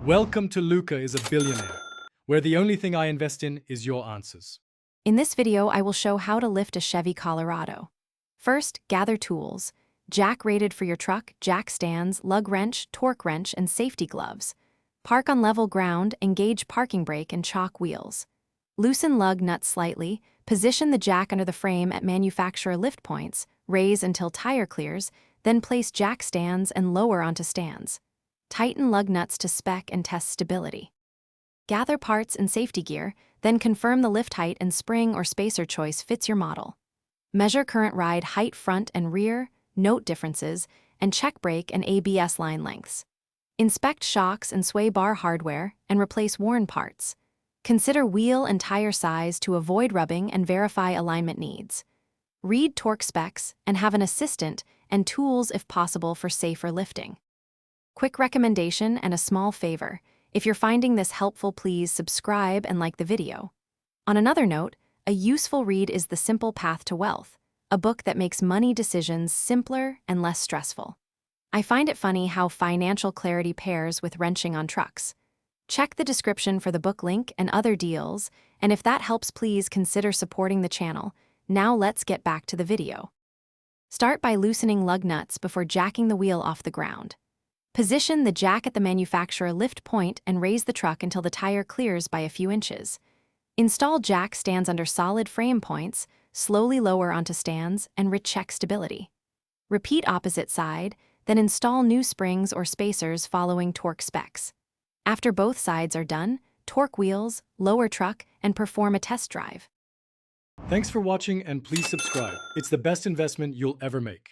Welcome to Luca is a Billionaire, where the only thing I invest in is your answers. In this video, I will show how to lift a Chevy Colorado. First, gather tools. Jack rated for your truck, jack stands, lug wrench, torque wrench, and safety gloves. Park on level ground, engage parking brake and chalk wheels. Loosen lug nuts slightly, position the jack under the frame at manufacturer lift points, raise until tire clears, then place jack stands and lower onto stands. Tighten lug nuts to spec and test stability. Gather parts and safety gear, then confirm the lift height and spring or spacer choice fits your model. Measure current ride height front and rear, note differences, and check brake and ABS line lengths. Inspect shocks and sway bar hardware and replace worn parts. Consider wheel and tire size to avoid rubbing and verify alignment needs. Read torque specs and have an assistant and tools if possible for safer lifting. Quick recommendation and a small favor. If you're finding this helpful, please subscribe and like the video. On another note, a useful read is The Simple Path to Wealth, a book that makes money decisions simpler and less stressful. I find it funny how financial clarity pairs with wrenching on trucks. Check the description for the book link and other deals, and if that helps, please consider supporting the channel. Now let's get back to the video. Start by loosening lug nuts before jacking the wheel off the ground. Position the jack at the manufacturer lift point and raise the truck until the tire clears by a few inches. Install jack stands under solid frame points, slowly lower onto stands, and recheck stability. Repeat opposite side, then install new springs or spacers following torque specs. After both sides are done, torque wheels, lower truck, and perform a test drive. Thanks for watching and please subscribe. It's the best investment you'll ever make.